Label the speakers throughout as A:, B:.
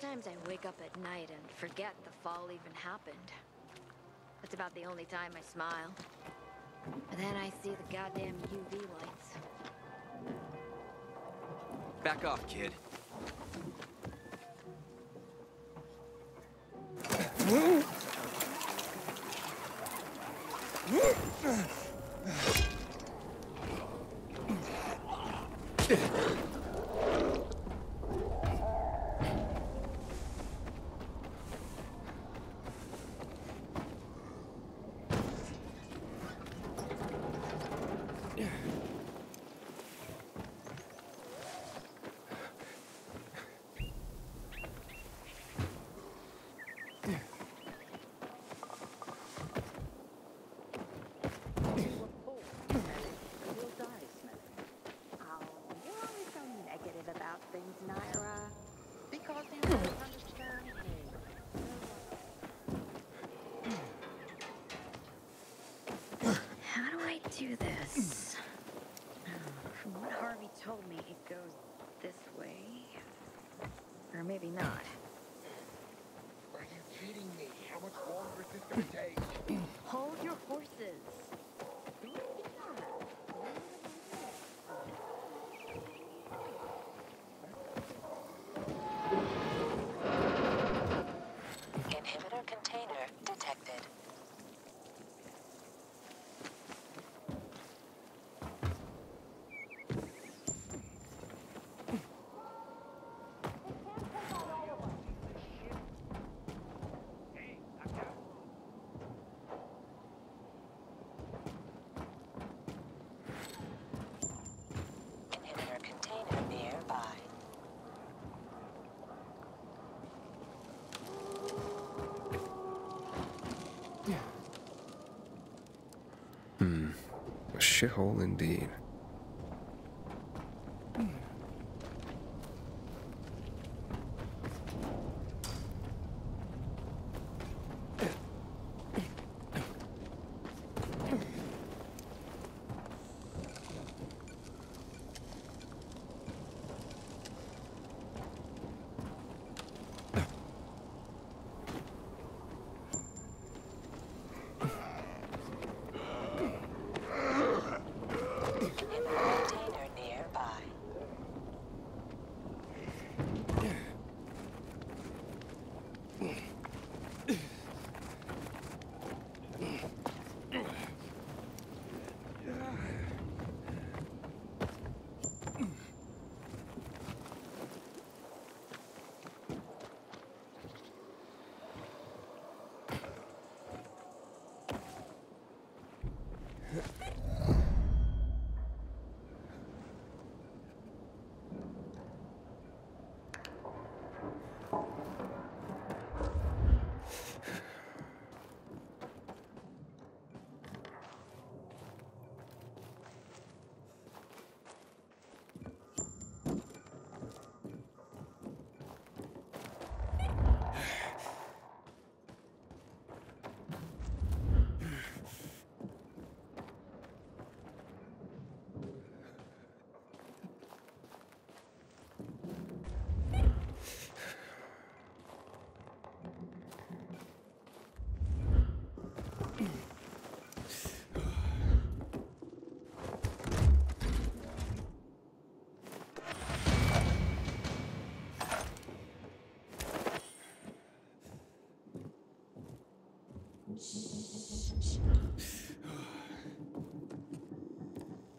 A: Sometimes I wake up at night and forget the fall even happened. That's about the only time I smile. But then I see the goddamn UV lights.
B: Back off, kid.
A: How do I do this? From what Harvey told me, it goes this way. Or maybe not.
C: Are you kidding me? How much longer is this gonna take?
A: Hold your horses.
D: Inhibitor container detected. Inhibitor container nearby.
E: A shithole indeed.
D: Container nearby.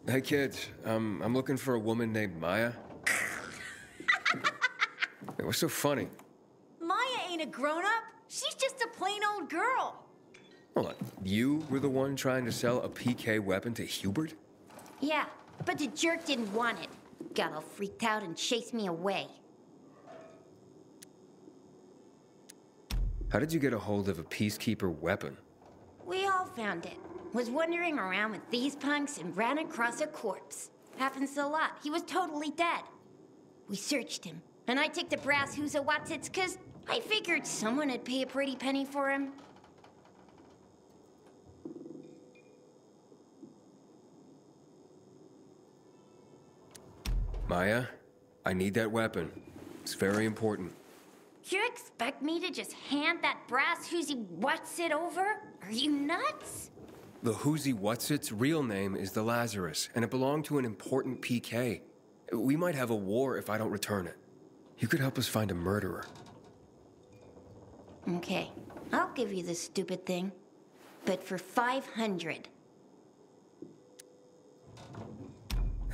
E: Hey kids, I'm looking for a woman named Maya. Hey, what's so funny?
F: Maya ain't a grown-up. She's just a plain old girl.
E: Hold on, you were the one trying to sell a PK weapon to Hubert?
F: Yeah, but the jerk didn't want it. Got all freaked out and chased me away.
E: How did you get a hold of a Peacekeeper weapon?
F: We all found it. Was wandering around with these punks and ran across a corpse. Happens a lot. He was totally dead. We searched him, and I took the brass Huzawatsits cause I figured someone would pay a pretty penny for him.
E: Maya, I need that weapon. It's very important.
F: You expect me to just hand that brass who's-he what's-it over? Are you nuts?
E: The Who's-he What's-it's real name is the Lazarus, and it belonged to an important PK. We might have a war if I don't return it. You could help us find a murderer.
F: Okay, I'll give you this stupid thing, but for 500.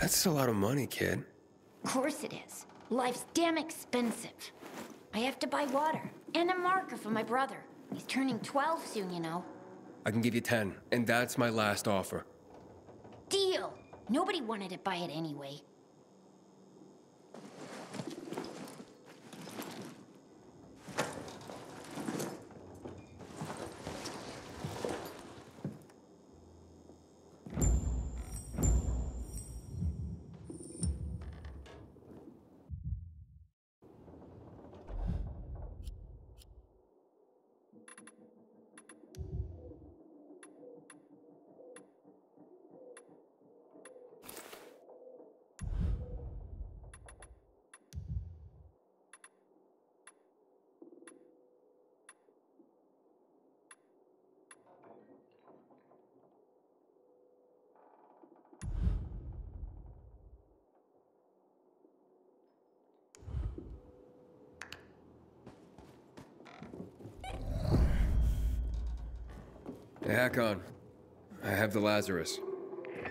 E: That's a lot of money, kid.
F: Of course it is. Life's damn expensive. I have to buy water and a marker for my brother. He's turning 12 soon, you know.
E: I can give you 10, and that's my last offer.
F: Deal! Nobody wanted to buy it anyway.
E: Hey, Hakon. I have the Lazarus.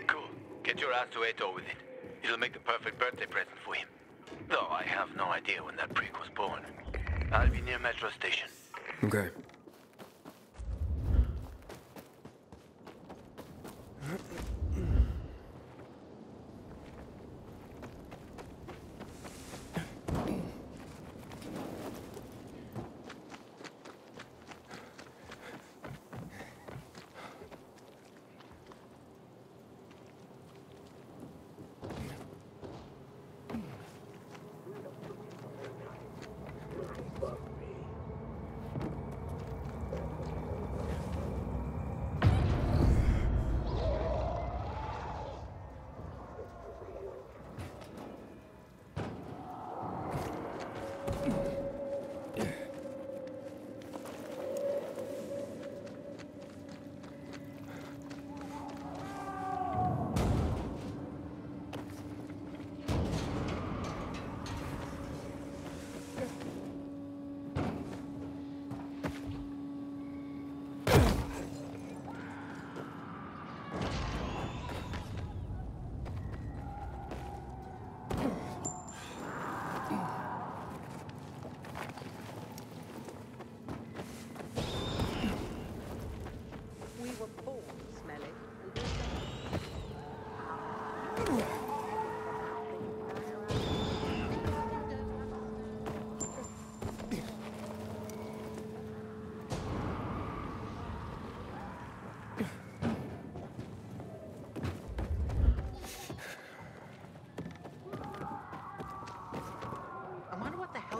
G: Cool. Get your ass to Ato with it. It'll make the perfect birthday present for him. Though I have no idea when that prick was born. I'll be near Metro Station.
E: Okay.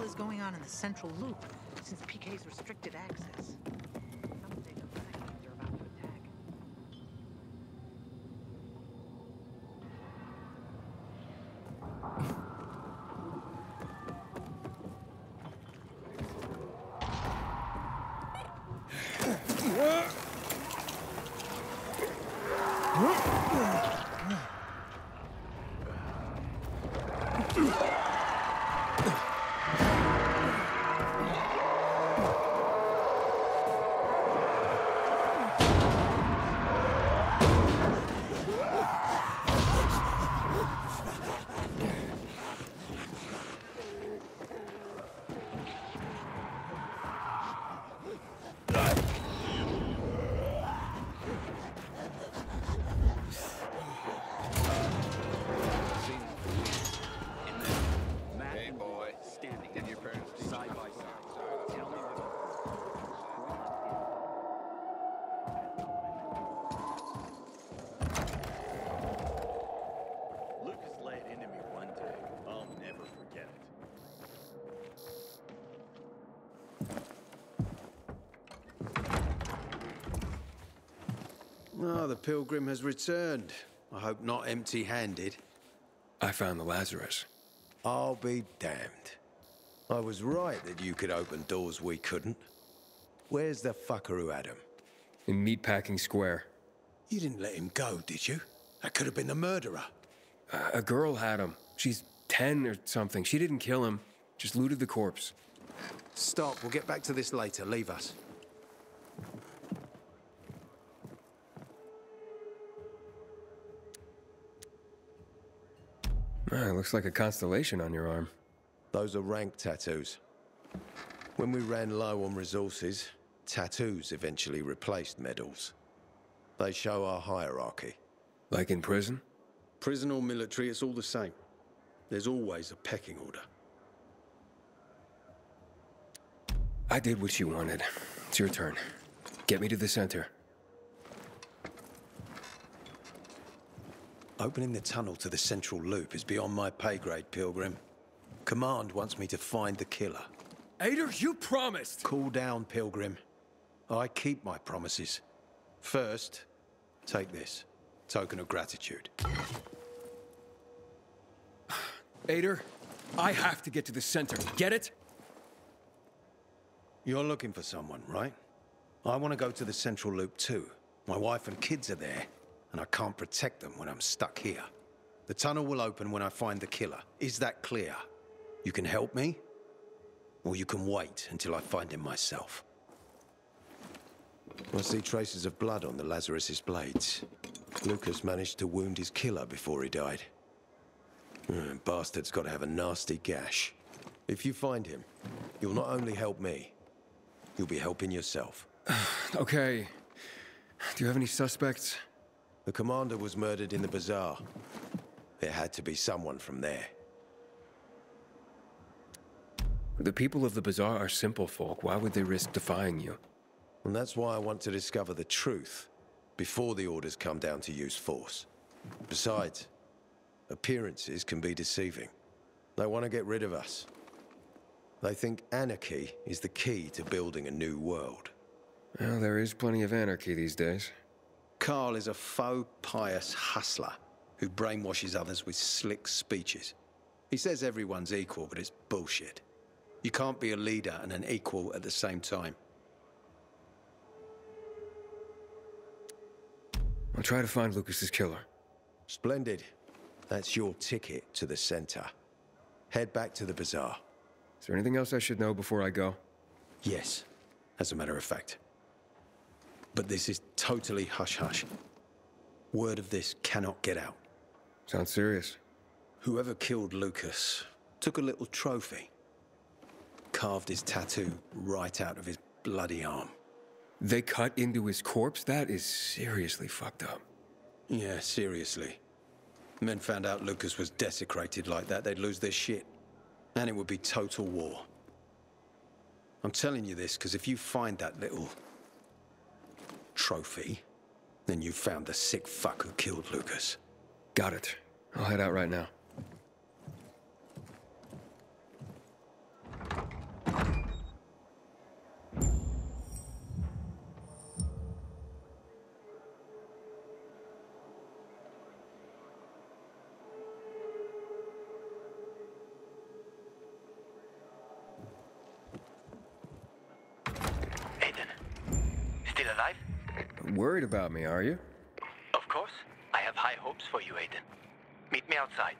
H: Is going on in the central loop since PK's restricted access. Some of the Vikings are about to attack.
I: Oh, the pilgrim has returned. I hope not empty-handed.
E: I found the Lazarus.
I: I'll be damned. I was right that you could open doors we couldn't. Where's the fucker who had him?
E: In Meatpacking Square.
I: You didn't let him go, did you? That could have been the murderer.
E: A girl had him. She's 10 or something. She didn't kill him, just looted the corpse.
I: Stop, we'll get back to this later. Leave us.
E: Looks like a constellation on your arm.
I: Those are rank tattoos. When we ran low on resources, tattoos eventually replaced medals. They show our hierarchy.
E: Like in prison?
I: Prison or military, it's all the same. There's always a pecking order.
E: I did what you wanted. It's your turn. Get me to the center.
I: Opening the tunnel to the central loop is beyond my pay grade, Pilgrim. Command wants me to find the killer.
E: Ader, you promised!
I: Cool down, Pilgrim. I keep my promises. First, take this. Token of gratitude.
E: Ader, I have to get to the center. Get it?
I: You're looking for someone, right? I want to go to the central loop too. My wife and kids are there, and I can't protect them when I'm stuck here. The tunnel will open when I find the killer. Is that clear? You can help me, or you can wait until I find him myself. I see traces of blood on the Lazarus's blades. Lucas managed to wound his killer before he died. Bastard's got to have a nasty gash. If you find him, you'll not only help me, you'll be helping yourself.
E: Okay. Do you have any suspects?
I: The commander was murdered in the bazaar. There had to be someone from there.
E: The people of the bazaar are simple folk. Why would they risk defying you?
I: And that's why I want to discover the truth before the orders come down to use force. Besides, appearances can be deceiving. They want to get rid of us. They think anarchy is the key to building a new world.
E: Well, there is plenty of anarchy these days.
I: Carl is a faux pious hustler who brainwashes others with slick speeches. He says everyone's equal, but it's bullshit. You can't be a leader and an equal at the same time.
E: I'll try to find Lucas's killer.
I: Splendid. That's your ticket to the center. Head back to the bazaar.
E: Is there anything else I should know before I go?
I: Yes, as a matter of fact. But this is totally hush-hush. Word of this cannot get out.
E: Sounds serious.
I: Whoever killed Lucas took a little trophy. Carved his tattoo right out of his bloody arm.
E: They cut into his corpse? That is seriously fucked up.
I: Yeah, seriously. Men found out Lucas was desecrated like that, they'd lose their shit. And it would be total war. I'm telling you this because if you find that little trophy, then you found the sick fuck who killed Lucas.
E: Got it. I'll head out right now. Worried about me, are you?
G: Of course. I have high hopes for you, Aiden. Meet me outside.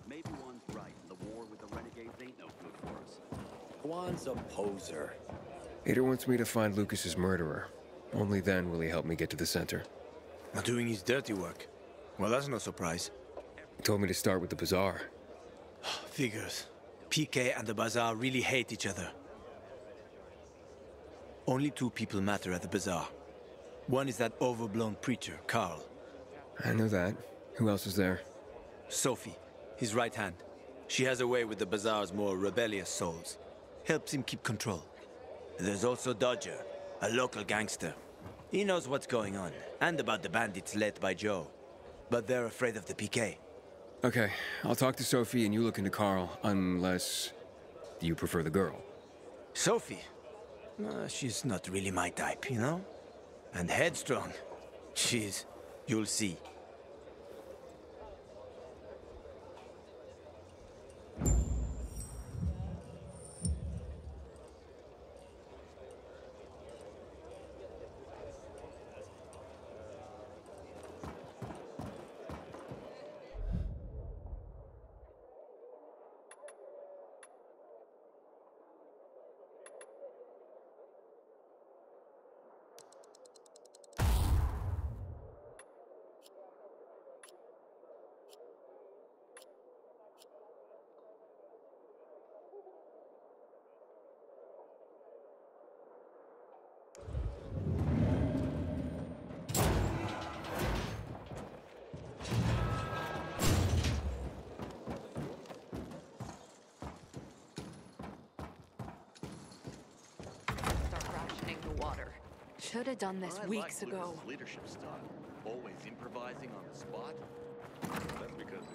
J: Maybe Juan's right. The war with the renegades ain't no good for us.
B: Juan's a poser.
E: Ader wants me to find Lucas's murderer. Only then will he help me get to the center.
B: Doing his dirty work. Well, that's no surprise.
E: He told me to start with the bazaar.
B: Figures. PK and the bazaar really hate each other. Only two people matter at the bazaar. One is that overblown preacher, Carl.
E: I know that. Who else is there?
B: Sophie, his right hand. She has a way with the bazaar's more rebellious souls. Helps him keep control. There's also Dodger, a local gangster. He knows what's going on, and about the bandits led by Joe. But they're afraid of the PK.
E: Okay, I'll talk to Sophie and you look into Carl, unless you prefer the girl.
B: Sophie? She's not really my type, you know? And headstrong. You'll see.
K: water. Should have done this
J: I
K: weeks
J: like
K: ago.
J: Lucas's leadership style. Always improvising on the spot. That's because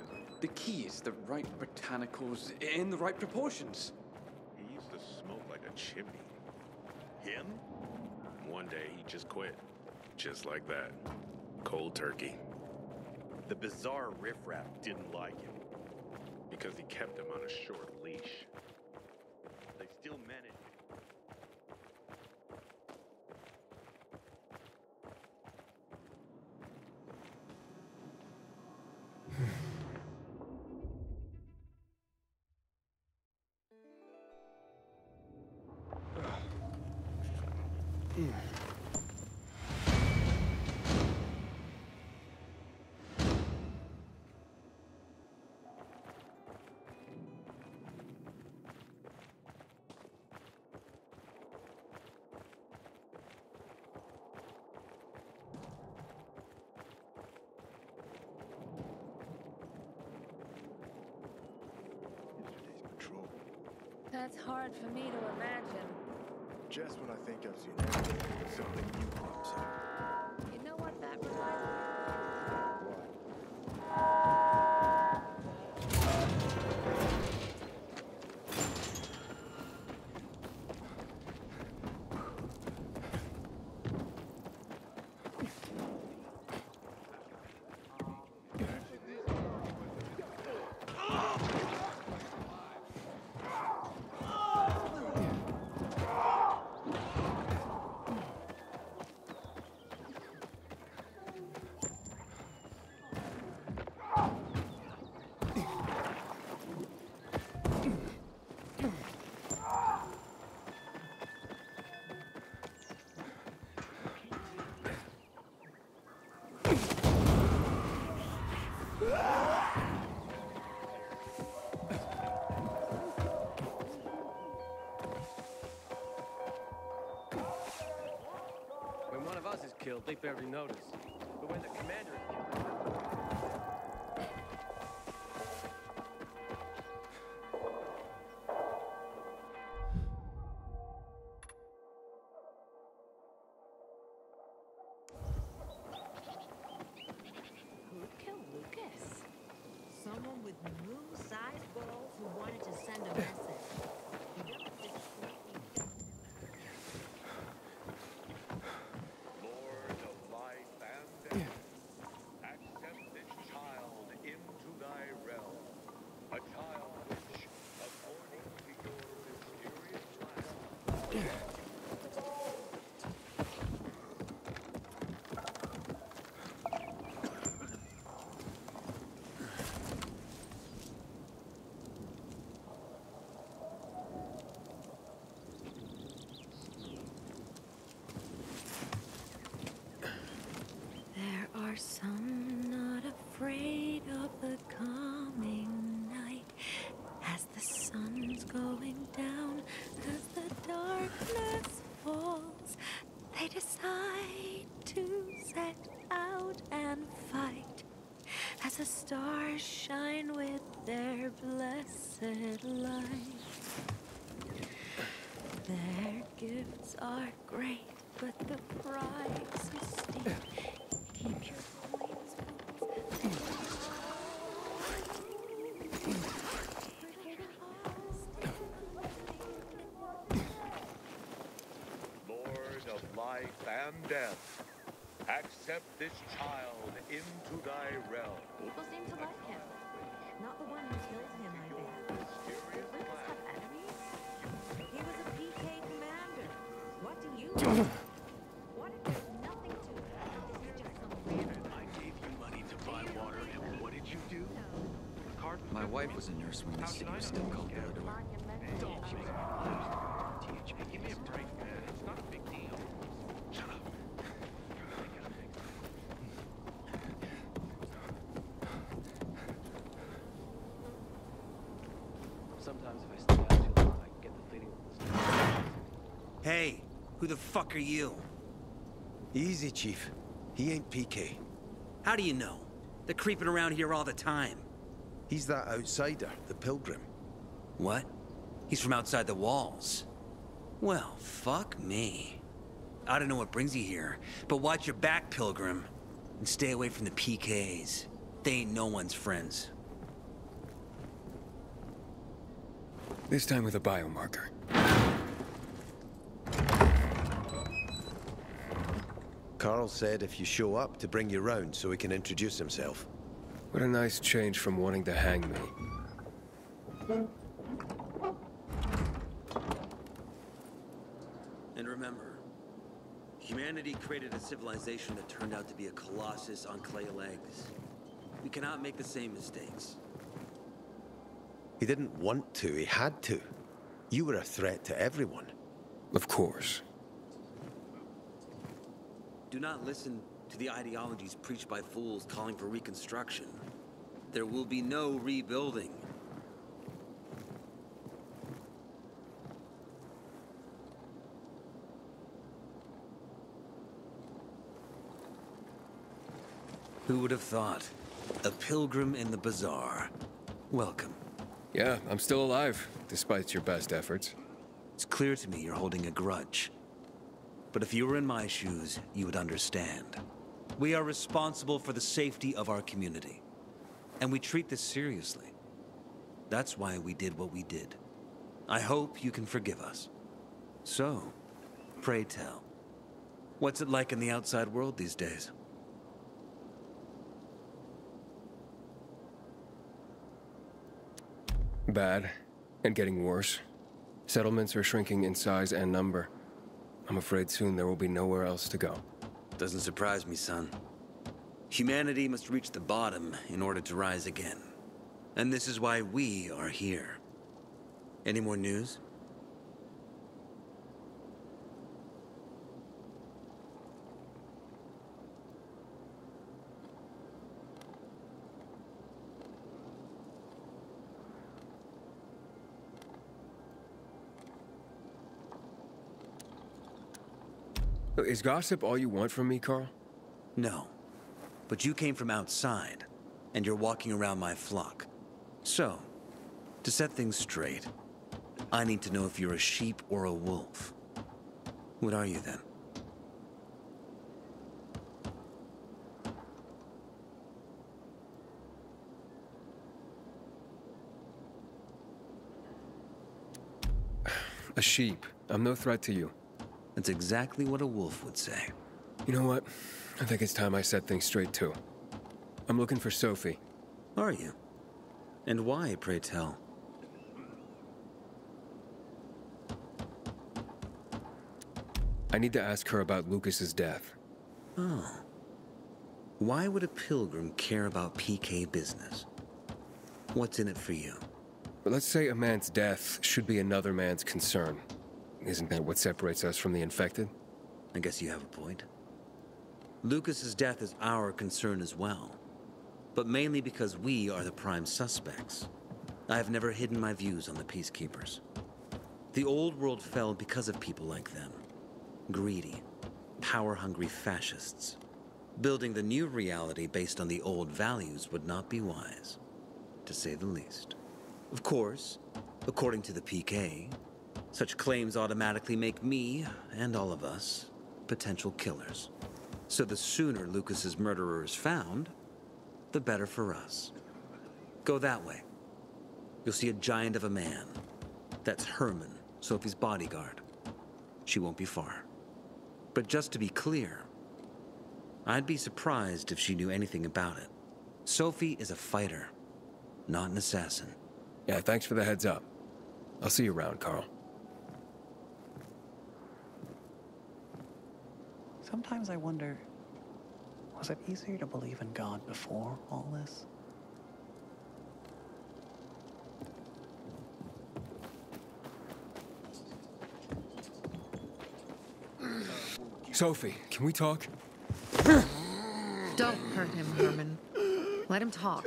E: The key is the right botanicals in the right proportions.
C: he used to smoke like a chimney. Him? One day he just quit. Just like that. Cold turkey. The bizarre riffraff didn't like him. Because he kept him on a short leash. They still managed.
K: That's hard for me to imagine.
L: Just when I think I've seen everything, something new pops up.
K: You know what that reminds me
M: When one of us is killed, they barely notice. But when the commander is killed...
A: Who'd kill Lucas? Someone with moon-sized balls who wanted to send a message. He don't discreetly
C: Lord of life and death, accept this child into thy realm. A child which, according to your mysterious plan,
A: There are some not afraid of the coming night. As the sun's going down, as the darkness falls, they decide to set out and fight. As the stars shine with their blessed light. Their gifts are great, but the price is steep. Keep your coins,
C: Lord of life and death, accept this child into thy realm.
A: People seem to like him. Not the one who killed him, I bet. Did Lucas have enemies? He was a PK commander. What do you know? What if there's nothing to it? This is just some random...
J: I gave you money to buy water, and what did you do?
N: My wife was a nurse when the city was still called Villador.
C: Give me a break, man. It's not a big deal. Shut up.
M: Sometimes if I stay out too long, I get the feeling that
B: Hey, who the fuck are you?
I: Easy, Chief. He ain't PK.
B: How do you know? They're creeping around here all the time.
I: He's that outsider, the Pilgrim.
B: What? He's from outside the walls. Well, fuck me.
O: I don't know what brings you here, but watch your back, Pilgrim. And stay away from the PKs. They ain't no one's friends.
E: This time with a biomarker.
I: Carl said if you show up, to bring you round so he can introduce himself.
E: What a nice change from wanting to hang me.
O: And remember, humanity created a civilization that turned out to be a colossus on clay legs. We cannot make the same mistakes.
I: He didn't want to, he had to. You were a threat to everyone.
E: Of course.
O: Do not listen to the ideologies preached by fools calling for reconstruction. There will be no rebuilding. Who would have thought? A pilgrim in the bazaar. Welcome.
E: Yeah, I'm still alive, despite your best efforts.
O: It's clear to me you're holding a grudge. But if you were in my shoes, you would understand. We are responsible for the safety of our community. And we treat this seriously. That's why we did what we did. I hope you can forgive us. So, pray tell, what's it like in the outside world these days?
E: Bad, and getting worse. Settlements are shrinking in size and number. I'm afraid soon there will be nowhere else to go.
O: Doesn't surprise me, son. Humanity must reach the bottom in order to rise again. And this is why we are here. Any more news?
E: Is gossip all you want from me, Carl?
O: No. But you came from outside, and you're walking around my flock. So, to set things straight, I need to know if you're a sheep or a wolf. What are you then?
E: A sheep. I'm no threat to you.
O: That's exactly what a wolf would say.
E: You know what? I think it's time I set things straight, too. I'm looking for Sophie.
O: Are you? And why, pray tell?
E: I need to ask her about Lucas's death.
O: Oh. Why would a pilgrim care about PK business? What's in it for you?
E: But let's say a man's death should be another man's concern. Isn't that what separates us from the infected?
O: I guess you have a point. Lucas's death is our concern as well. But mainly because we are the prime suspects. I have never hidden my views on the Peacekeepers. The old world fell because of people like them. Greedy, power-hungry fascists. Building the new reality based on the old values would not be wise, to say the least. Of course, according to the PK, such claims automatically make me, and all of us, potential killers. So the sooner Lucas's murderer is found, the better for us. Go that way. You'll see a giant of a man. That's Herman, Sophie's bodyguard. She won't be far. But just to be clear, I'd be surprised if she knew anything about it. Sophie is a fighter, not an assassin.
E: Yeah, thanks for the heads up. I'll see you around, Carl.
H: Sometimes I wonder, was it easier to believe in God before all this?
E: Sophie, can we talk?
P: Don't hurt him, Herman. Let him talk.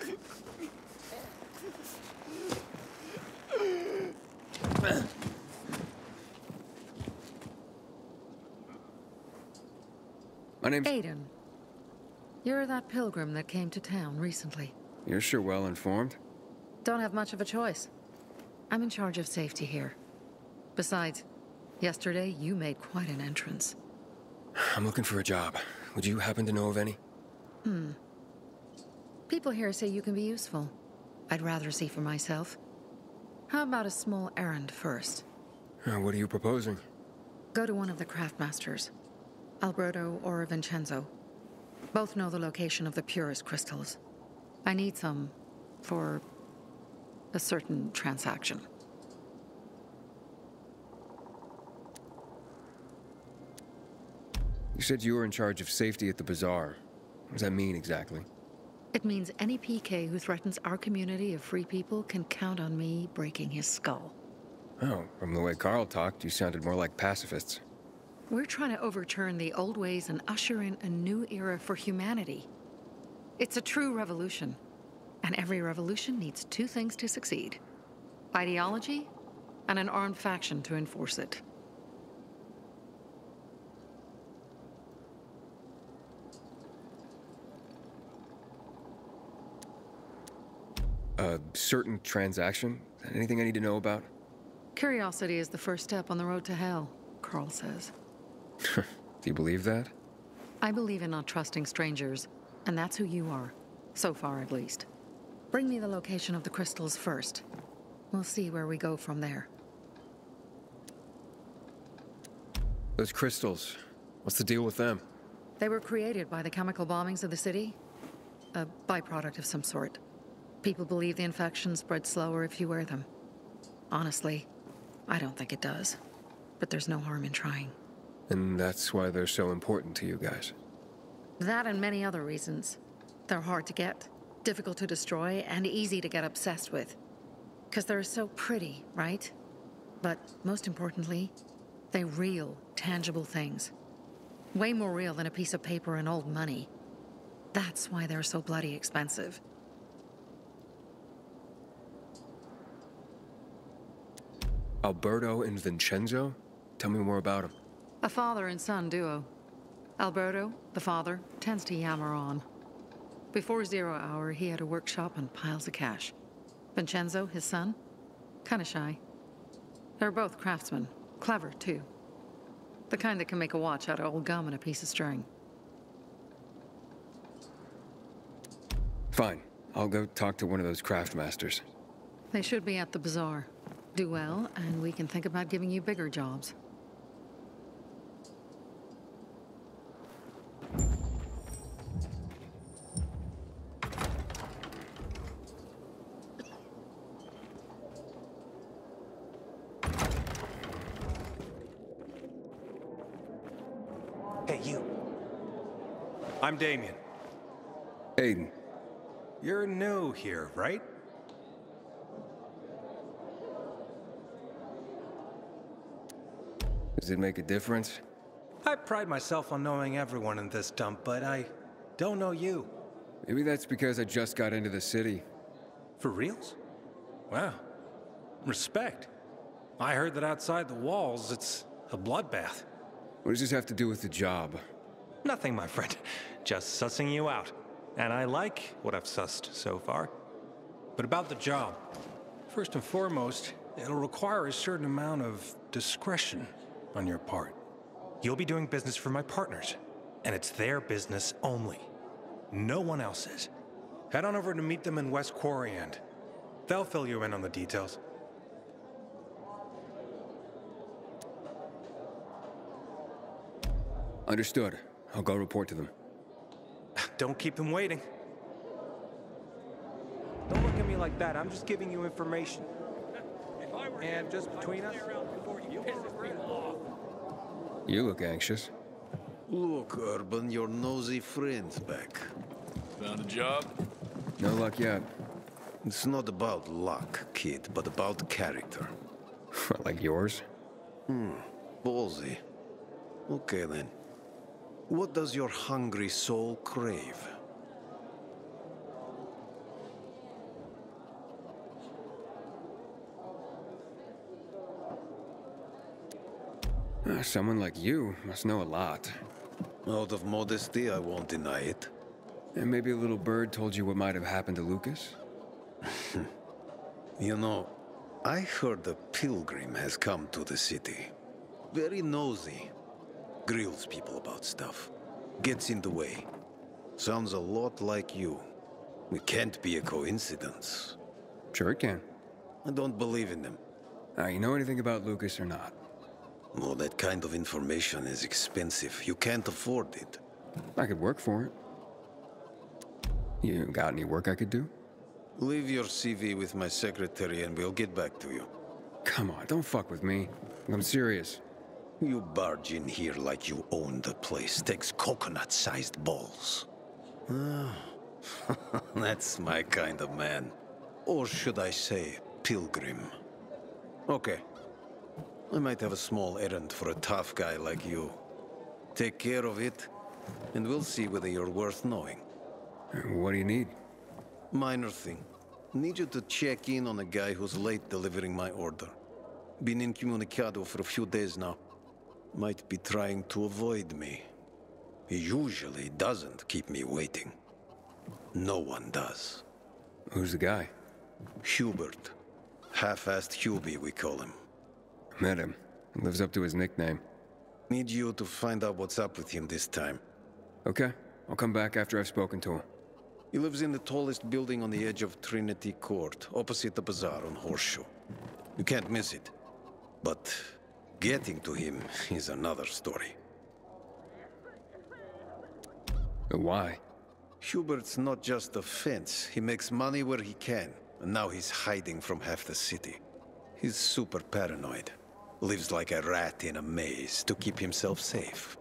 E: My name's...
P: Aiden. You're that pilgrim that came to town recently.
E: You're sure well informed.
P: Don't have much of a choice. I'm in charge of safety here. Besides, yesterday you made quite an entrance.
E: I'm looking for a job. Would you happen to know of any?
P: People here say you can be useful. I'd rather see for myself. How about a small errand first?
E: What are you proposing?
P: Go to one of the craftmasters, Alberto or Vincenzo. Both know the location of the purest crystals. I need some for a certain transaction.
E: You said you were in charge of safety at the bazaar. What does that mean exactly?
P: It means any PK who threatens our community of free people can count on me breaking his skull.
E: Oh, from the way Carl talked, you sounded more like pacifists.
P: We're trying to overturn the old ways and usher in a new era for humanity. It's a true revolution. And every revolution needs two things to succeed: ideology and an armed faction to enforce it.
E: A certain transaction? Anything I need to know about?
P: Curiosity is the first step on the road to hell, Carl says.
E: Do you believe that?
P: I believe in not trusting strangers, and that's who you are. So far, at least. Bring me the location of the crystals first. We'll see where we go from there.
E: Those crystals, what's the deal with them?
P: They were created by the chemical bombings of the city. A byproduct of some sort. People believe the infection spreads slower if you wear them. Honestly, I don't think it does. But there's no harm in trying.
E: And that's why they're so important to you guys.
P: That and many other reasons. They're hard to get, difficult to destroy, and easy to get obsessed with. Because they're so pretty, right? But most importantly, they're real, tangible things. Way more real than a piece of paper and old money. That's why they're so bloody expensive.
E: Alberto and Vincenzo? Tell me more about them.
P: A father and son duo. Alberto, the father, tends to yammer on. Before 0 hour, he had a workshop and piles of cash. Vincenzo, his son, kinda shy. They're both craftsmen, clever too. The kind that can make a watch out of old gum and a piece of string.
E: Fine. I'll go talk to one of those craft masters.
P: They should be at the bazaar. Do well, and we can think about giving you bigger jobs.
I: Hey, you. I'm Damien.
E: Aiden.
I: You're new here, right?
E: Does it make a difference?
I: I pride myself on knowing everyone in this dump, but I don't know you.
E: Maybe that's because I just got into the city.
I: For reals? Wow. Respect. I heard that outside the walls, it's a bloodbath.
E: What does this have to do with the job?
I: Nothing, my friend. Just sussing you out. And I like what I've sussed so far. But about the job. First and foremost, it'll require a certain amount of discretion on your part. You'll be doing business for my partners, and it's their business only. No one else's. Head on over to meet them in West Quarry End. They'll fill you in on the details.
E: Understood. I'll go report to them.
I: Don't keep them waiting. Don't look at me like that. I'm just giving you information. And just between us,
E: you look anxious.
I: Look, Urban, your nosy friend's back.
Q: Found a job?
E: No luck yet.
I: It's not about luck, kid, but about character.
E: Like yours?
I: Ballsy. Okay, then. What does your hungry soul crave?
E: Someone like you must know a lot.
I: Out of modesty, I won't deny it.
E: And maybe a little bird told you what might have happened to Lucas?
I: You know, I heard a pilgrim has come to the city. Very nosy. Grills people about stuff. Gets in the way. Sounds a lot like you. It can't be a coincidence.
E: Sure it can.
I: I don't believe in them.
E: You know anything about Lucas or not?
I: Well, that kind of information is expensive. You can't afford it.
E: I could work for it. You got any work I could do?
I: Leave your CV with my secretary and we'll get back to you.
E: Come on, don't fuck with me. I'm serious.
I: You barge in here like you own the place. Takes coconut-sized balls. That's my kind of man. Or should I say, pilgrim. Okay. I might have a small errand for a tough guy like you. Take care of it, and we'll see whether you're worth knowing.
E: What do you need?
I: Minor thing. Need you to check in on a guy who's late delivering my order. Been incommunicado for a few days now. Might be trying to avoid me. He usually doesn't keep me waiting. No one does.
E: Who's the guy?
I: Hubert. Half-assed Hubie, we call him.
E: Met him. Lives up to his nickname.
I: Need you to find out what's up with him this time.
E: Okay. I'll come back after I've spoken to him.
I: He lives in the tallest building on the edge of Trinity Court, opposite the bazaar on Horseshoe. You can't miss it. But getting to him is another story.
E: Why?
I: Hubert's not just a fence. He makes money where he can, and now he's hiding from half the city. He's super paranoid. Lives like a rat in a maze to keep himself safe.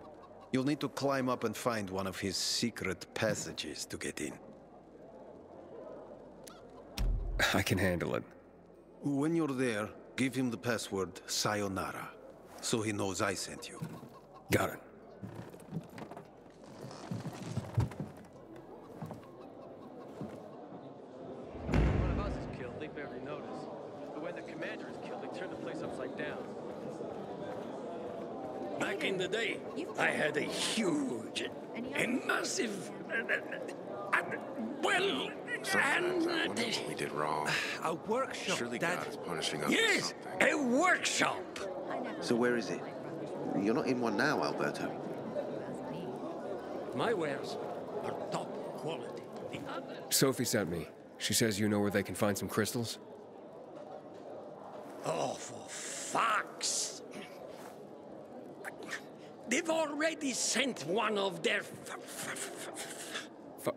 I: You'll need to climb up and find one of his secret passages to get in.
E: I can handle it.
I: When you're there, give him the password Sayonara, so he knows I sent you.
E: Got it.
M: One of us is killed, they barely notice. But when the commander is killed, they turn the place upside down.
R: Back in the day, I had a huge, a massive, well, and
C: we did wrong.
R: a workshop.
C: Surely
R: that,
C: God is punishing us.
R: yes, a workshop.
S: So where is it? You're not in one now, Alberto.
R: My wares are top quality. The other.
E: Sophie sent me. She says you know where they can find some crystals?
R: Oh, for fuck's. They've already sent one of their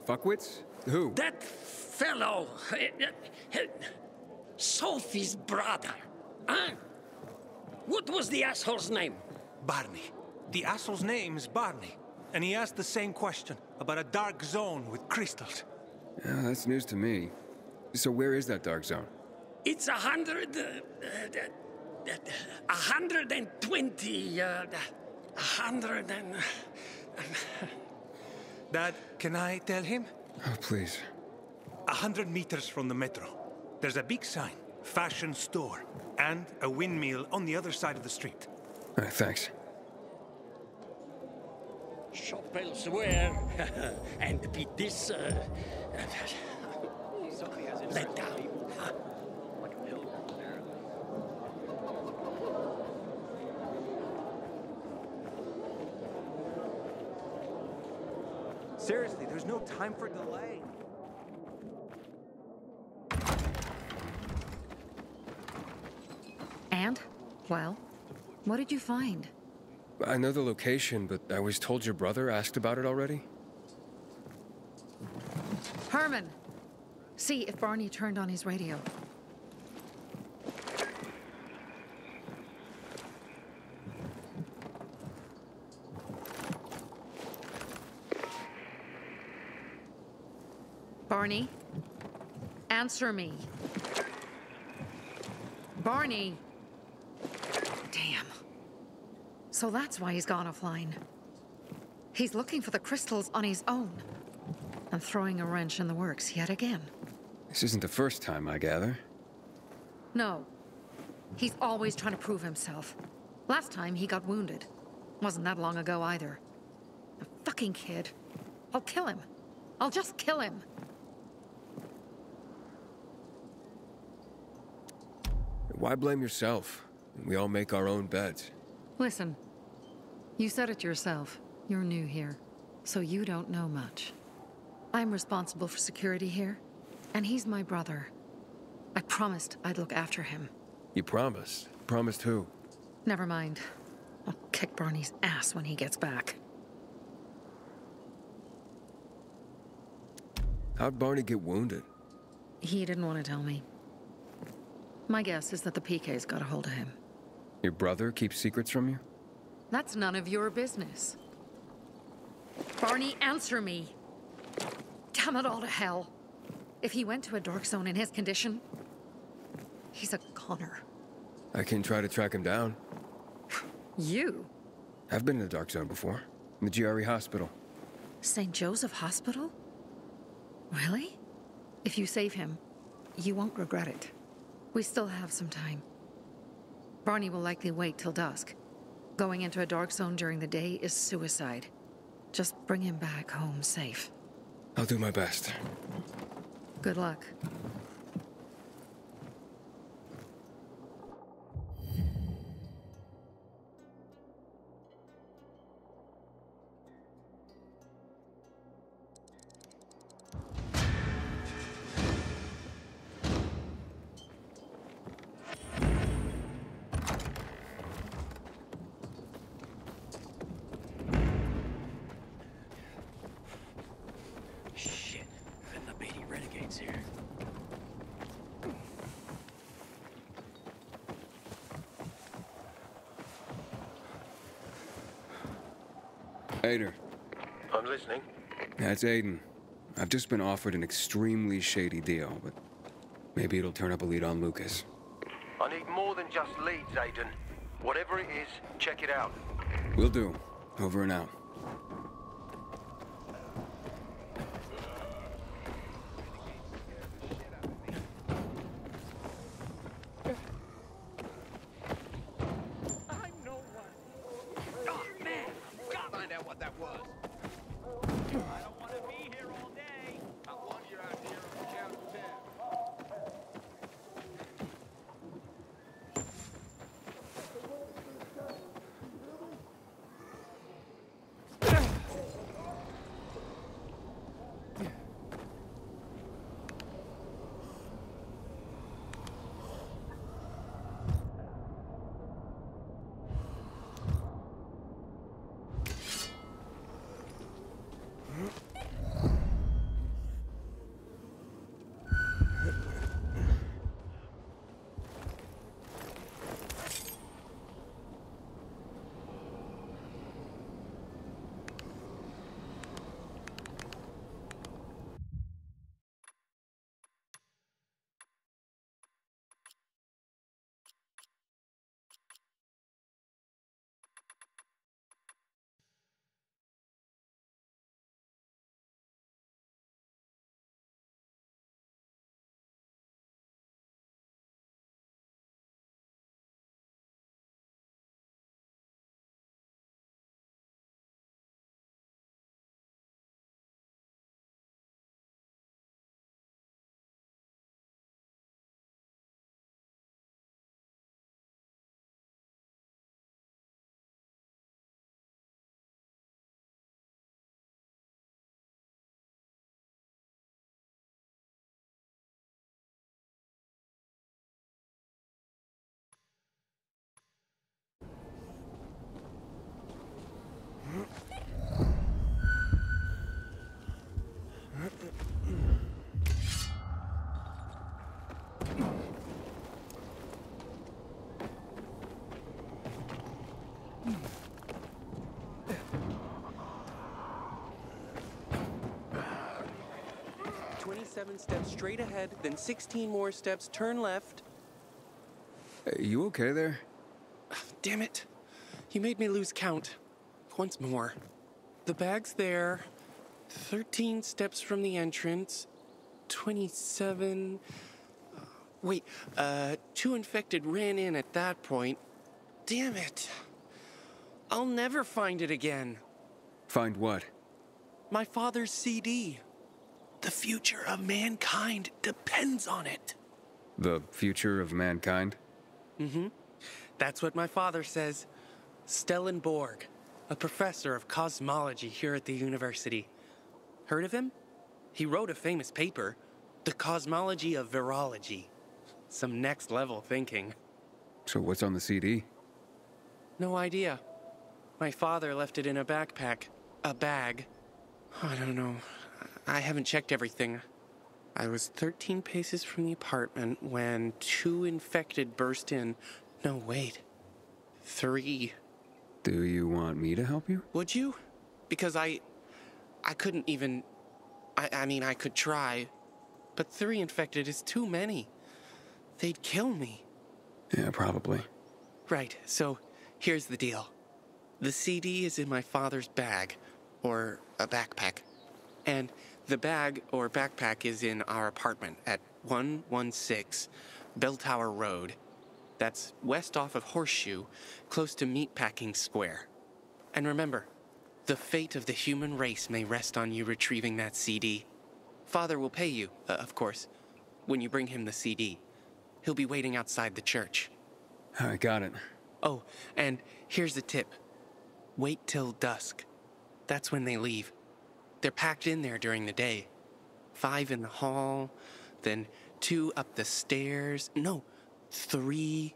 E: Fuckwits? Who?
R: that fellow, Sophie's brother. Huh? What was the asshole's name?
T: Barney. The asshole's name is Barney. And he asked the same question about a dark zone with crystals.
E: Yeah, that's news to me. So where is that dark zone?
R: It's 120, 100 and...
T: Dad, can I tell him?
E: Oh, please.
T: 100 meters from the metro. There's a big sign, fashion store, and a windmill on the other side of the street.
E: Thanks.
R: Shop elsewhere and be this let down.
T: Seriously, there's no time for delay.
P: And? Well, what did you find?
E: I know the location, but I was told your brother asked about it already?
P: Herman! See if Barney turned on his radio. Barney? Answer me. Barney! Damn. So that's why he's gone offline. He's looking for the crystals on his own. And throwing a wrench in the works yet again.
E: This isn't the first time, I gather.
P: No. He's always trying to prove himself. Last time he got wounded. Wasn't that long ago either. A fucking kid. I'll kill him. I'll just kill him.
E: Why blame yourself? We all make our own beds.
P: Listen. You said it yourself. You're new here, so you don't know much. I'm responsible for security here, and he's my brother. I promised I'd look after him.
E: You promised? Promised who?
P: Never mind. I'll kick Barney's ass when he gets back.
E: How'd Barney get wounded?
P: He didn't want to tell me. My guess is that the PK's got a hold of him.
E: Your brother keeps secrets from you?
P: That's none of your business. Barney, answer me! Damn it all to hell! If he went to a dark zone in his condition, he's a goner.
E: I can try to track him down.
P: You?
E: I've been in the dark zone before. In the GRE hospital.
P: St. Joseph Hospital? Really? If you save him, you won't regret it. We still have some time. Barney will likely wait till dusk. Going into a dark zone during the day is suicide. Just bring him back home safe.
E: I'll do my best.
P: Good luck.
E: Aiden.
Q: I'm listening.
E: That's Aiden. I've just been offered an extremely shady deal, but maybe it'll turn up a lead on Lucas.
Q: I need more than just leads, Aiden. Whatever it is, check it out.
E: Will do. Over and out.
U: Seven steps straight ahead, then 16 more steps, turn left.
E: You okay there?
U: Damn it. You made me lose count. Once more. The bag's there. 13 steps from the entrance. 27... Wait, 2 infected ran in at that point. Damn it. I'll never find it again.
E: Find what?
U: My father's CD. The future of mankind depends on it.
E: The future of mankind?
U: Mm-hmm. That's what my father says. Stellenborg. a professor of cosmology here at the university. Heard of him? He wrote a famous paper, The Cosmology of Virology. Some next-level thinking.
E: So what's on the CD?
U: No idea. My father left it in a backpack. A bag. I don't know. I haven't checked everything. I was 13 paces from the apartment when 2 infected burst in. No, wait. 3.
E: Do you want me to help you?
U: Would you? Because I couldn't even... I mean, I could try. But 3 infected is too many. They'd kill me.
E: Yeah, probably.
U: Right, so here's the deal. The CD is in my father's bag, or a backpack. And the bag or backpack is in our apartment at 116 Bell Tower Road. That's west off of Horseshoe, close to Meatpacking Square. And remember, the fate of the human race may rest on you retrieving that CD. Father will pay you, of course, when you bring him the CD. He'll be waiting outside the church.
E: I got it.
U: Oh, and here's the tip. Wait till dusk. That's when they leave. They're packed in there during the day. 5 in the hall, then 2 up the stairs. No, 3.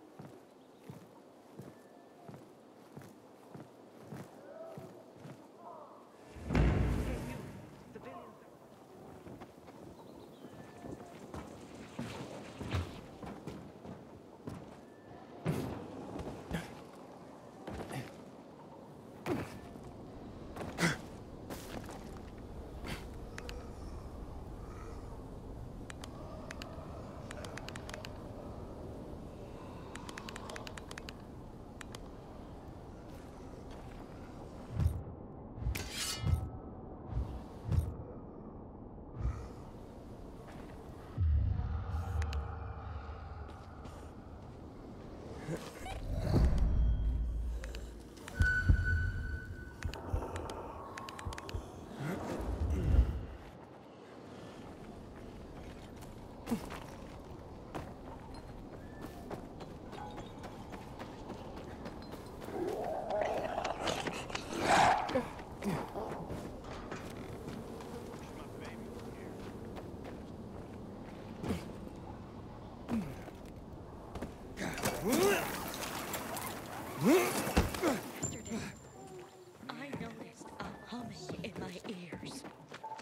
A: I noticed a humming in my ears.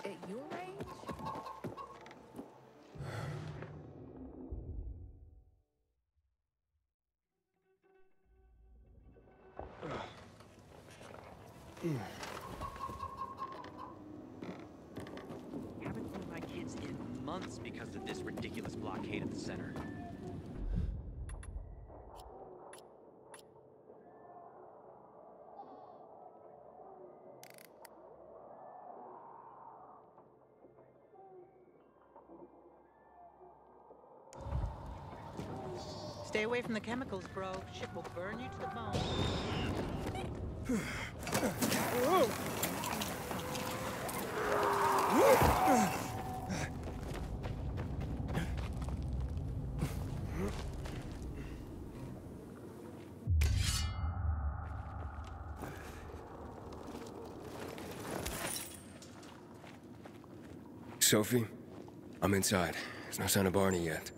A: At your age?
N: Haven't seen my kids in months because of this ridiculous blockade at the center.
H: Stay away from the chemicals, bro. Shit will burn you to the bone.
E: Sophie, I'm inside. There's no sign of Barney yet.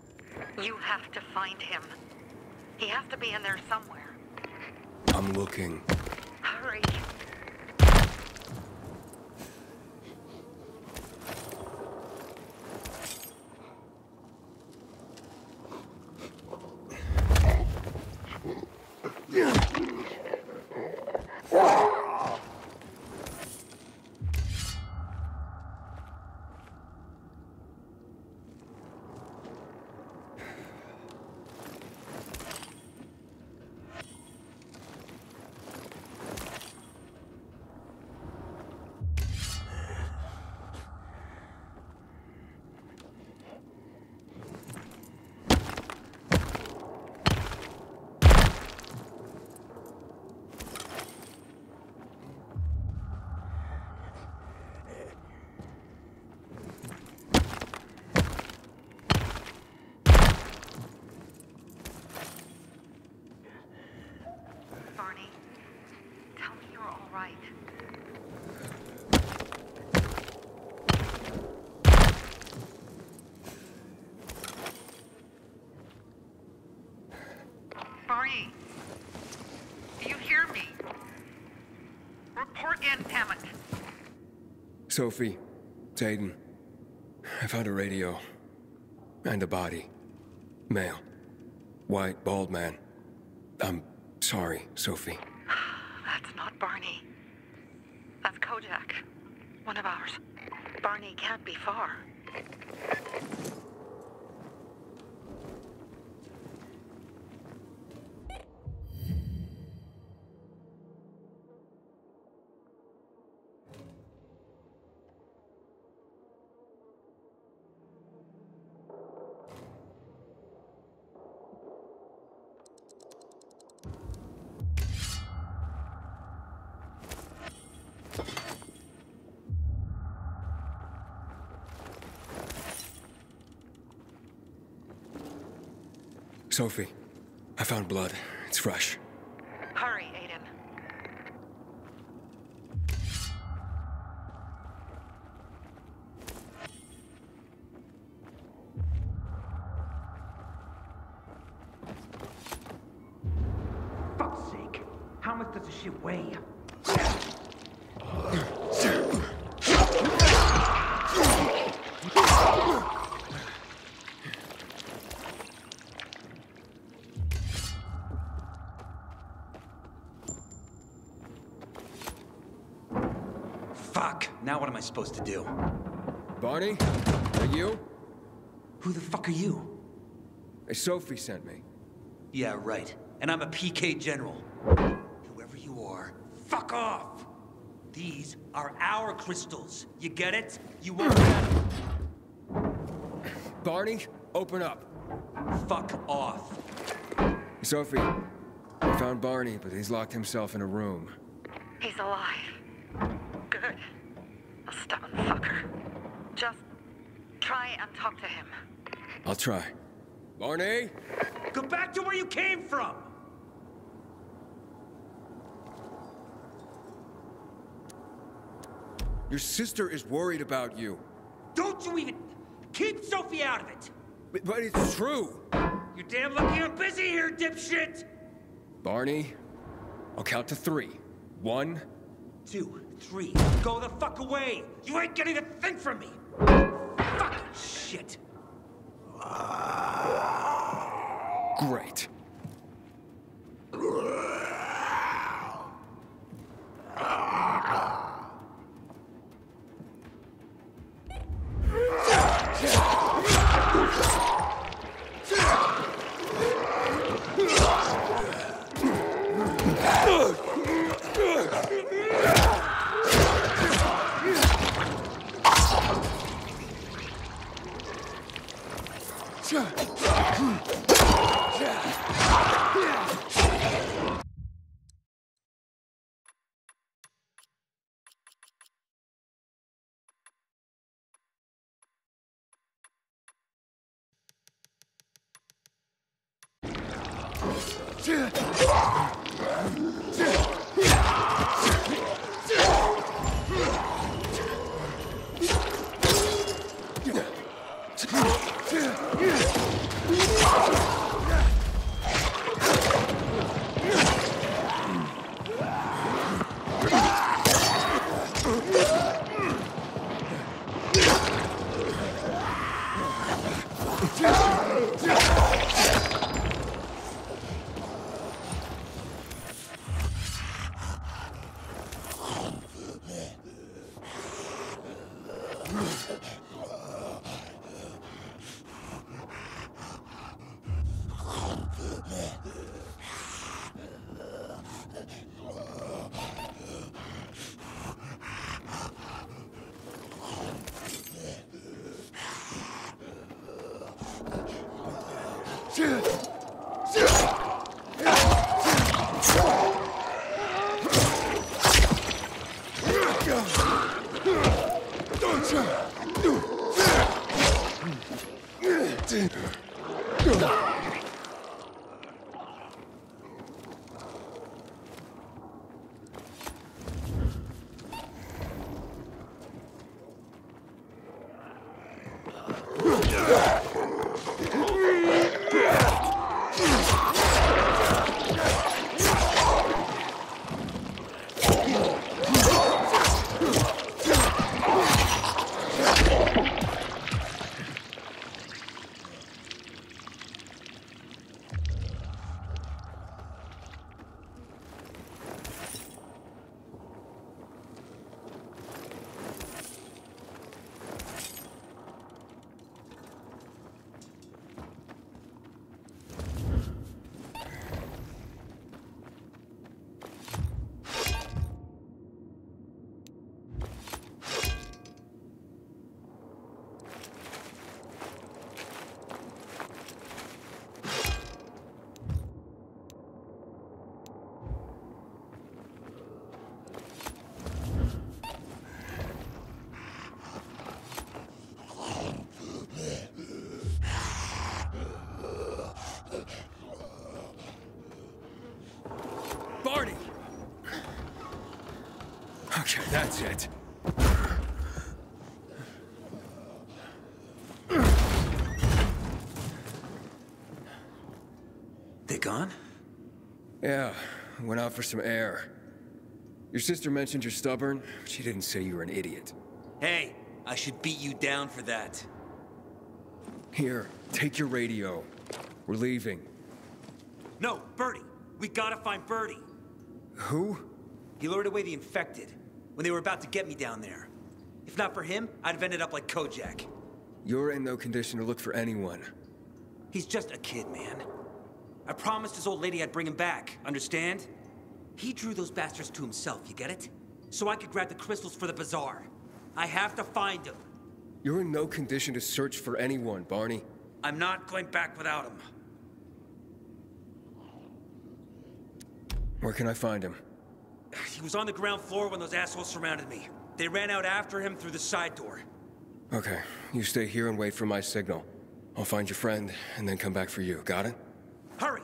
D: You have to find him. He has to be in there somewhere.
E: I'm looking.
D: Hurry. Tell me you're all right. Barney, do you hear me? Report in, damn it.
E: Sophie, it's Aiden. I found a radio. And a body. Male. White, bald man. I'm sorry, Sophie.
D: That's not Barney. That's Kojak. One of ours. Barney can't be far.
E: Sophie, I found blood. It's fresh.
D: Hurry, Aiden.
R: Fuck's sake. How much does this shit weigh?
N: Fuck! Now what am I supposed to do?
E: Barney? Are you?
N: Who the fuck are you?
E: Sophie sent me.
N: Yeah, right. And I'm a PK general. Whoever you are, fuck off! These are our crystals. You get it? You won't get them.
E: Barney, open up.
N: Fuck off.
E: Sophie, I found Barney, but he's locked himself in a room.
D: He's alive. Good. A stubborn fucker. Just try and talk to him.
E: I'll try. Barney?
N: Go back to where you came from!
E: Your sister is worried about you.
N: Don't you even... Keep Sophie out of it!
E: But it's true!
N: You're damn lucky I'm busy here, dipshit!
E: Barney, I'll count to 3. 1,
N: 2, 3. Go the fuck away! You ain't getting a thing from me! Fucking shit!
E: Great. Okay, that's it.
N: They gone?
E: Yeah, went out for some air. Your sister mentioned you're stubborn, but she didn't say you were an idiot.
N: Hey, I should beat you down for that.
E: Here, take your radio. We're leaving.
N: No, Birdie. We gotta find Birdie.
E: Who?
N: He lured away the infected when they were about to get me down there. If not for him, I'd have ended up like Kojak.
E: You're in no condition to look for anyone.
N: He's just a kid, man. I promised his old lady I'd bring him back, understand? He drew those bastards to himself, you get it? So I could grab the crystals for the bazaar. I have to find him.
E: You're in no condition to search for anyone, Barney.
N: I'm not going back without him.
E: Where can I find him?
N: He was on the ground floor when those assholes surrounded me. They ran out after him through the side door.
E: Okay, you stay here and wait for my signal. I'll find your friend, and then come back for you. Got it?
N: Hurry!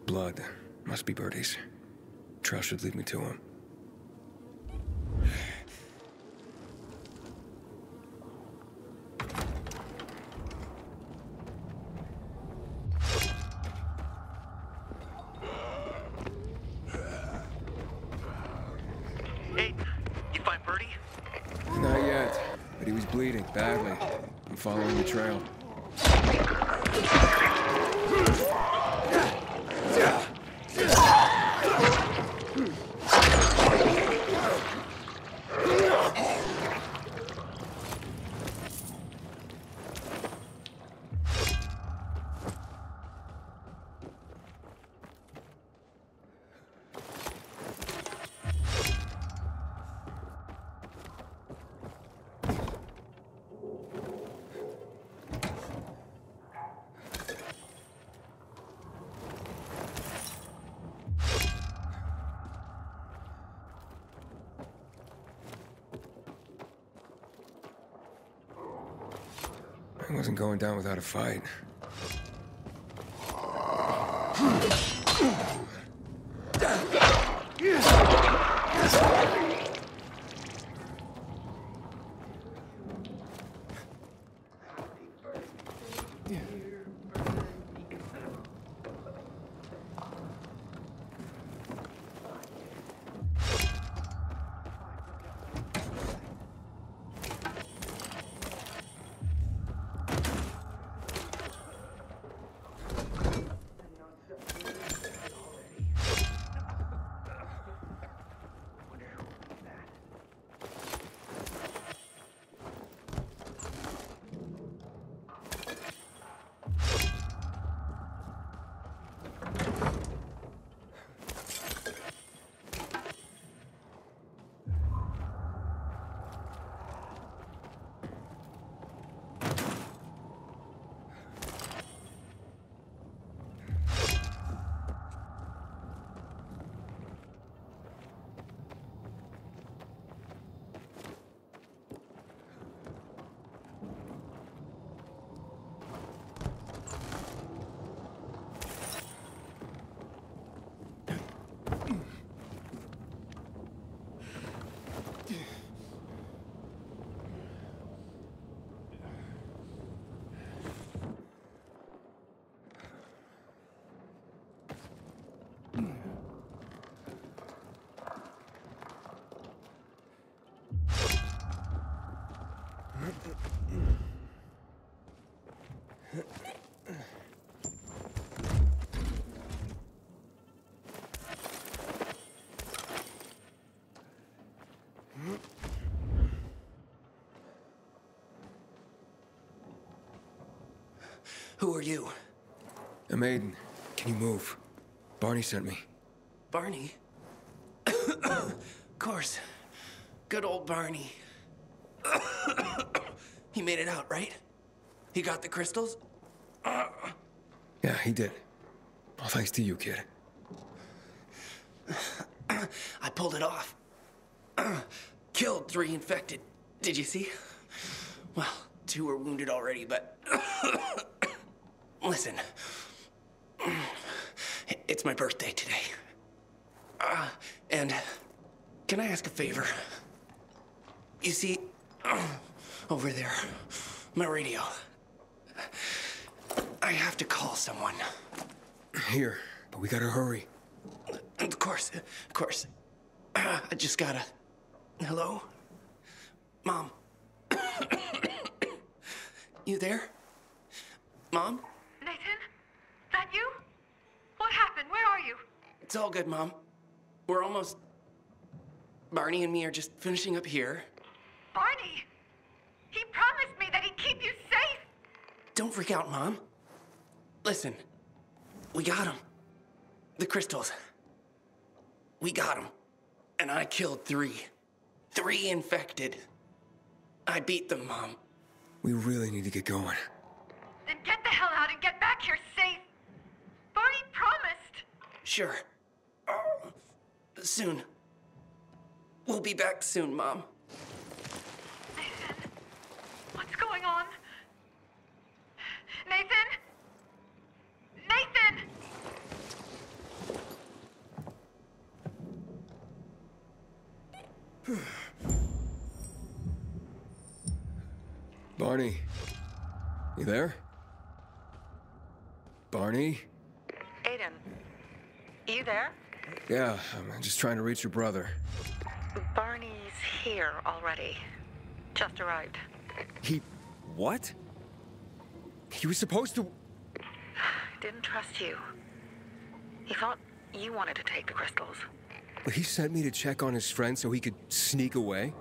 E: Blood. Must be Birdie's. Trail should lead me to him.
N: Hey, you find Birdie?
E: Not yet, but he was bleeding badly. I'm following the trail. I wasn't going down without a fight.
U: Who are you?
E: I'm Aiden. Can you move? Barney sent me.
U: Barney? Of course. Good old Barney. He made it out, right? He got the crystals?
E: Yeah, he did. All thanks to you, kid.
U: I pulled it off. Killed 3 infected. Did you see? Well, 2 are wounded already, but... Listen. It's my birthday today. And can I ask a favor? You see, over there, my radio. I have to call someone.
E: Here, but we gotta hurry.
U: Of course. I just gotta... Hello? Mom? You there? Mom?
D: Nathan? That you? What happened? Where are you?
U: It's all good, Mom. We're almost... Barney and me are just finishing up here.
D: Barney! He promised me that he'd keep you safe!
U: Don't freak out, Mom. Listen, we got him. The crystals. We got him. And I killed 3. 3 infected. I beat them, Mom.
E: We really need to get going.
D: Then get the hell out and get back here safe! Barney promised!
U: Sure. Soon. We'll be back soon, Mom.
D: Nathan? What's going on? Nathan? Nathan!
E: Barney, you there? Barney?
D: Aiden, you there?
E: Yeah, I'm just trying to reach your brother.
D: Barney's here already. Just arrived.
E: He... what? He was supposed to...
D: Didn't trust you. He thought you wanted to take the crystals.
E: But he sent me to check on his friend so he could sneak away?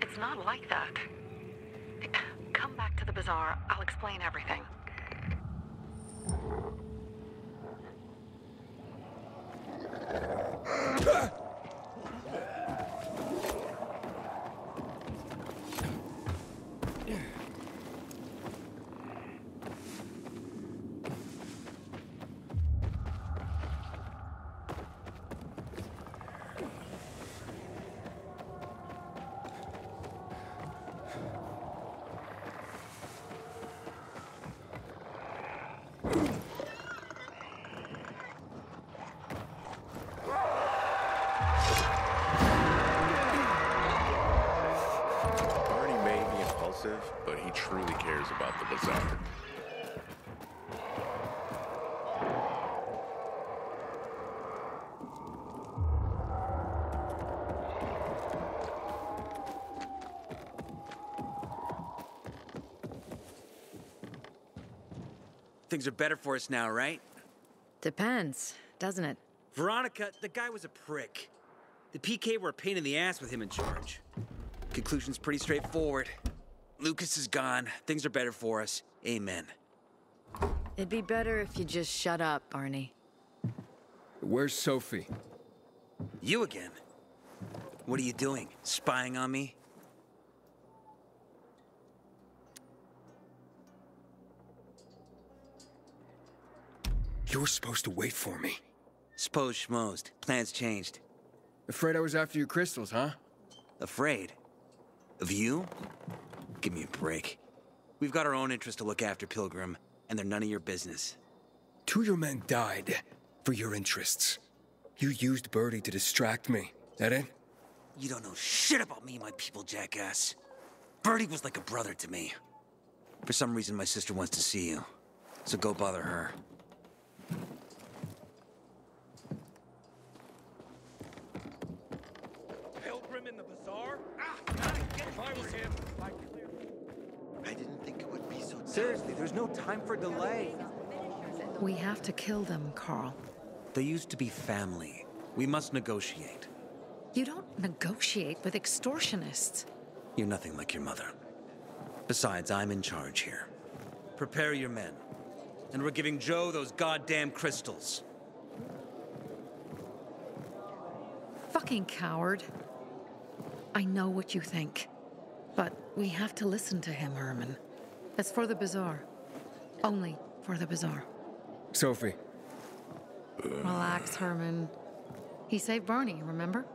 D: It's not like that. Come back to the bazaar. I'll explain everything.
C: But he truly cares about the bazaar.
O: Things are better for us now, right?
P: Depends, doesn't it?
O: Veronica, the guy was a prick. The PK were a pain in the ass with him in charge. Conclusion's pretty straightforward. Lucas is gone. Things are better for us. Amen.
K: It'd be better if you just shut up, Barney.
E: Where's Sophie?
O: You again? What are you doing? Spying on me?
E: You were supposed to wait for me.
O: S'posed schmozed. Plans changed.
E: Afraid I was after your crystals, huh?
O: Afraid? Of you? Give me a break. We've got our own interests to look after, Pilgrim, and they're none of your business.
E: 2 of your men died for your interests. You used Birdie to distract me. That it?
O: You don't know shit about me, my people, jackass. Birdie was like a brother to me. For some reason, my sister wants to see you. So go bother her.
M: Pilgrim in the bazaar? If I were him,
S: I didn't think it would be so...
B: Seriously, there's no time for delay.
P: We have to kill them, Carl.
O: They used to be family. We must negotiate.
P: You don't negotiate with extortionists.
O: You're nothing like your mother. Besides, I'm in charge here. Prepare your men. And we're giving Joe those goddamn crystals.
P: Fucking coward. I know what you think. But we have to listen to him, Herman. It's for the bazaar. Only for the bazaar.
E: Sophie.
P: Relax, Herman. He saved Barney, remember?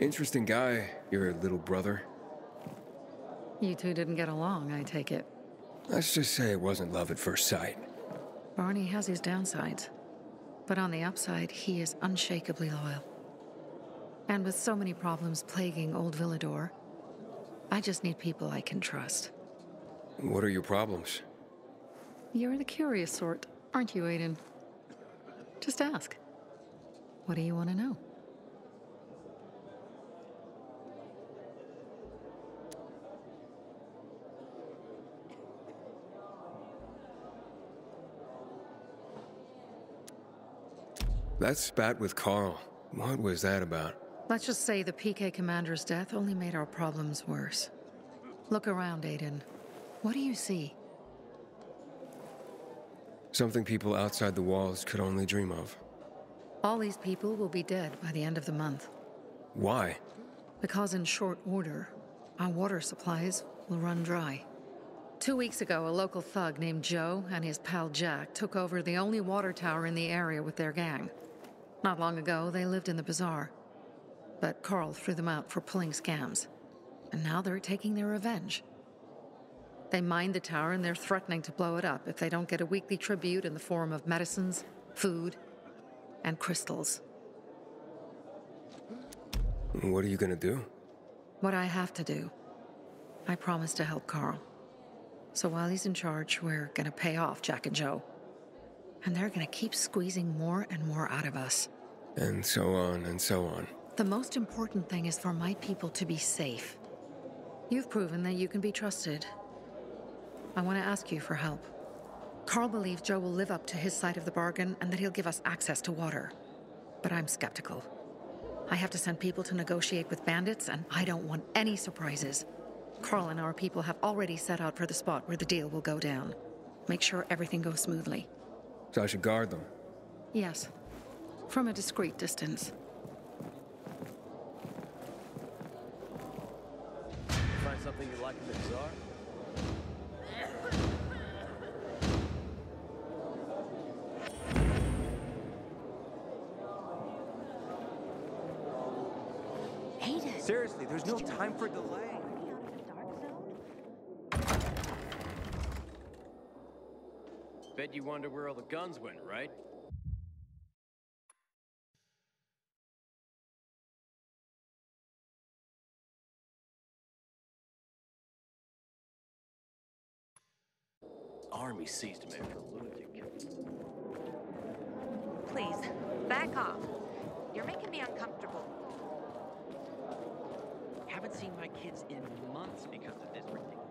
E: Interesting guy, your little brother.
P: You two didn't get along, I take it.
E: Let's just say it wasn't love at first sight.
P: Barney has his downsides. But on the upside, he is unshakably loyal. And with so many problems plaguing Old Villador, I just need people I can trust.
E: What are your problems?
P: You're the curious sort, aren't you, Aiden? Just ask. What do you want to know?
E: That spat with Carl. What was that about?
P: Let's just say the PK commander's death only made our problems worse. Look around, Aiden. What do you see?
E: Something people outside the walls could only dream of.
P: All these people will be dead by the end of the month.
E: Why?
P: Because in short order, our water supplies will run dry. 2 weeks ago, a local thug named Joe and his pal Jack took over the only water tower in the area with their gang. Not long ago, they lived in the bazaar. But Carl threw them out for pulling scams. And now they're taking their revenge. They mined the tower and they're threatening to blow it up if they don't get a weekly tribute in the form of medicines, food, and crystals.
E: What are you gonna do?
P: What I have to do. I promise to help Carl. So while he's in charge, we're gonna pay off Jack and Joe. And they're gonna keep squeezing more and more out of us.
E: And so on and so on.
P: The most important thing is for my people to be safe. You've proven that you can be trusted. I want to ask you for help. Carl believes Joe will live up to his side of the bargain and that he'll give us access to water. But I'm skeptical. I have to send people to negotiate with bandits, and I don't want any surprises. Carl and our people have already set out for the spot where the deal will go down. Make sure everything goes smoothly.
E: So I should guard them?
P: Yes. From a discreet distance.
M: Find something you like in the bazaar?
A: Aiden!
M: Seriously, there's no time for delay. Bet you wonder where all the guns went, right? Army seized him after a lunatic.
D: Please, back off. You're making me uncomfortable.
M: Haven't seen my kids in months because of this ridiculous.